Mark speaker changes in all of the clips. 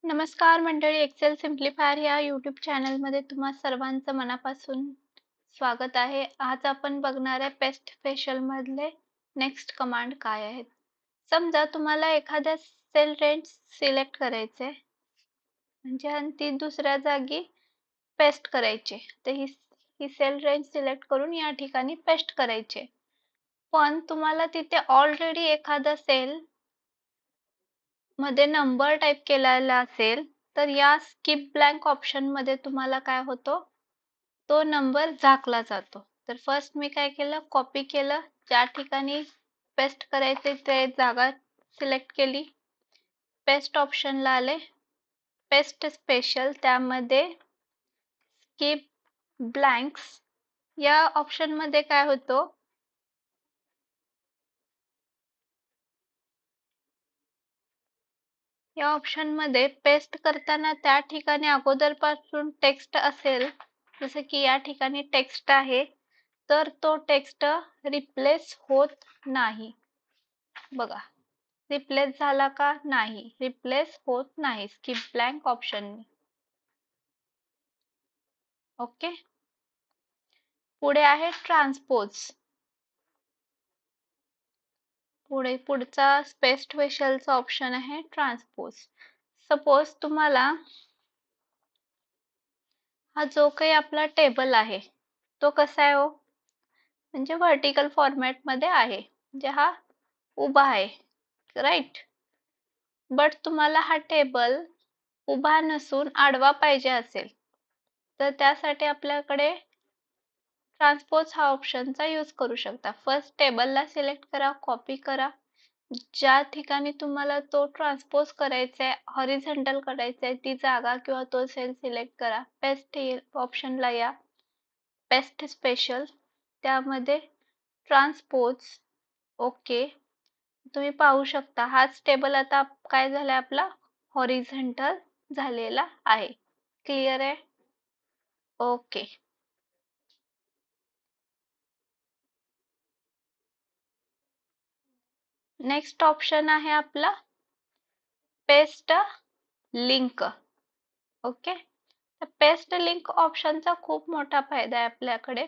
Speaker 1: नमस्कार मंडळी, एक्सेल सिम्प्लिफायर या यूट्यूब चॅनलमध्ये तुम्हा सर्वांचं मनापासून स्वागत आहे. आज आपण बघणार आहे पेस्ट स्पेशल मधले नेक्स्ट कमांड काय आहेत. समजा तुम्हाला एखाद्या सेल रेंज सिलेक्ट करायचे म्हणजे आणि ती दुसऱ्या जागी पेस्ट करायचे, तर ही ही सेल रेंज सिलेक्ट करून या ठिकाणी पेस्ट करायचे. पण तुम्हाला तिथे ऑलरेडी एखादा सेल मध्ये नंबर टाइप केलेला असेल तर या स्किप ब्लँक ऑप्शन मध्ये तुम्हाला काय होतो, तो नंबर झाकला जातो. तर फर्स्ट मी काय केलं, कॉपी केलं, ज्या ठिकाणी पेस्ट करायचे ते जागा सिलेक्ट केली, पेस्ट ऑप्शनला आले, पेस्ट स्पेशल, त्यामध्ये स्किप ब्लँक्स या ऑप्शन मध्ये काय होतो, या ऑप्शन मध्ये पेस्ट करताना त्या ठिकाणी अगोदरपासून टेक्स्ट असेल, जसे की या ठिकाणी टेक्स्ट आहे, तर तो टेक्स्ट रिप्लेस होत नाही. बघा, रिप्लेस झाला का? नाही, रिप्लेस होत नाही स्किप ब्लँक ऑप्शनने. ओके, पुढे आहे ट्रान्सपोज. पुढचा पेस्ट स्पेशलचा ऑप्शन आहे ट्रान्सपोज. सपोज तुम्हाला हा जो काही आपला टेबल आहे तो कसा आहे हो, म्हणजे व्हर्टिकल फॉर्मॅट मध्ये आहे, म्हणजे हा उभा आहे, राईट. बट तुम्हाला हा टेबल उभा नसून आडवा पाहिजे असेल, तर त्यासाठी आपल्याकडे ट्रान्सपोज हा ऑप्शनचा यूज करू शकता. फर्स्ट टेबलला सिलेक्ट करा, कॉपी करा, ज्या ठिकाणी तुम्हाला तो ट्रान्सपोज करायचा आहे, हॉरिझॉन्टल करायचा आहे, ती जागा किंवा तो सेल सिलेक्ट करा, पेस्ट ऑप्शनला या, पेस्ट स्पेशल, त्यामध्ये ट्रान्सपोज. ओके, तुम्ही पाहू शकता हाच टेबल आता काय झालाय, आपला हॉरिझॉन्टल झालेला आहे. क्लिअर आहे? ओके. नेक्स्ट ऑप्शन आहे आपला पेस्ट लिंक. ओके, तर पेस्ट लिंक ऑप्शनचा खूप मोठा फायदा आहे आपल्याकडे.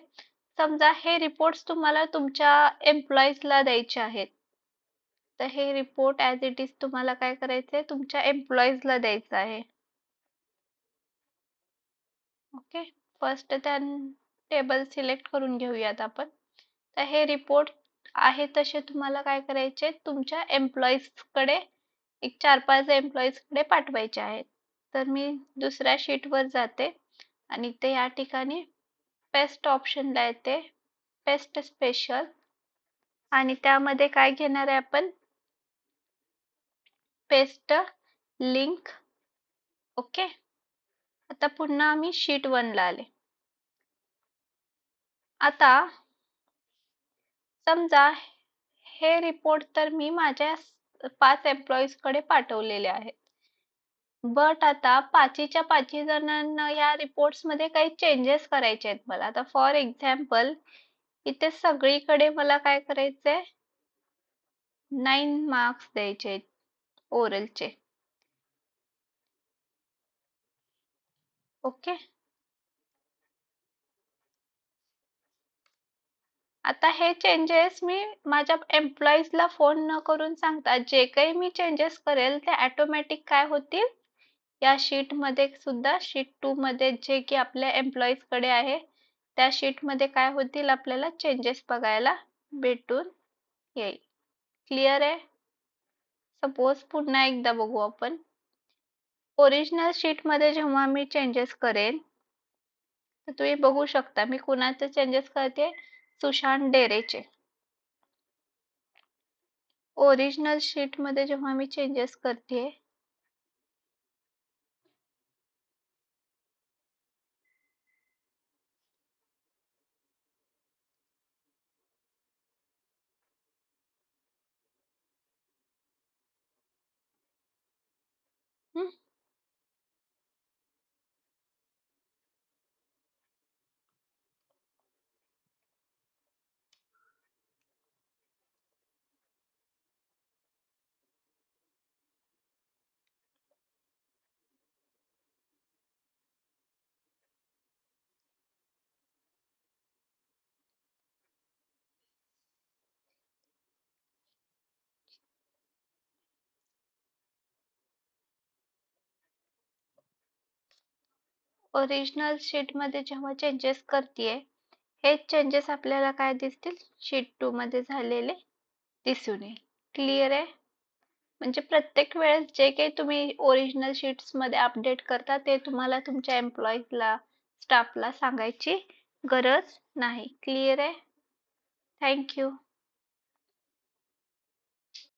Speaker 1: समजा हे रिपोर्ट्स तुम्हाला तुमच्या एम्प्लॉईजला द्यायचे आहेत, तर हे रिपोर्ट ॲज इट इज तुम्हाला काय करायचंय, तुमच्या एम्प्लॉईजला द्यायचं आहे. ओके, फर्स्ट त्या टेबल सिलेक्ट करून घेऊयात आपण. तर हे रिपोर्ट आहे तसे तुम्हाला काय करायचे, तुमच्या एम्प्लॉईज कडे, एक 4-5 एम्प्लॉईज कडे पाठवायचे आहेत. तर मी दुसऱ्या शीट वर जाते आणि ते या ठिकाणी पेस्ट ऑप्शनला येते, पेस्ट स्पेशल, आणि त्यामध्ये काय घेणार आहे आपण, पेस्ट लिंक. ओके, आता पुन्हा आम्ही शीट 1 ला आले. आता समजा हे रिपोर्ट तर मी माझ्या 5 एम्प्लॉईज कडे पाठवलेले आहेत, बट आता पाचीच्या पाची जणांना या रिपोर्ट्स मध्ये काही चेंजेस करायचे आहेत मला. आता फॉर एक्झाम्पल इथे सगळीकडे मला काय करायचंय, 9 मार्क्स द्यायचे ओरलचे. ओके, आता हे चेंजेस मी माझ्या एम्प्लॉईजला फोन न करून सांगता, जे काही मी चेंजेस करेल ते ऑटोमॅटिक काय होतील, या शीट मध्ये सुद्धा, शीट 2 मध्ये जे की आपल्या एम्प्लॉईज कडे आहे, त्या शीट मध्ये काय होतील, आपल्याला चेंजेस बघायला भेटून येईल. क्लिअर आहे? सपोज पुन्हा एकदा बघू आपण. ओरिजिनल शीट मध्ये जेव्हा मी चेंजेस करेन, तर तुम्ही बघू शकता मी कुणाचे चेंजेस करते, सुशांत डेरेचे. ओरिजिनल शीट मध्ये जेव्हा मी चेंजेस करते, ओरिजिनल शीट मध्ये जेव्हा चेंजेस करतेय हेच चेंजेस आपल्याला काय दिसतील शीट 2 मध्ये झालेले दिसून येईल. क्लिअर आहे? म्हणजे प्रत्येक वेळेस जे काही तुम्ही ओरिजिनल शीट्स मध्ये अपडेट करता ते तुम्हाला तुमच्या एम्प्लॉईजला स्टाफला सांगायची गरज नाही. क्लिअर आहे? थँक्यू.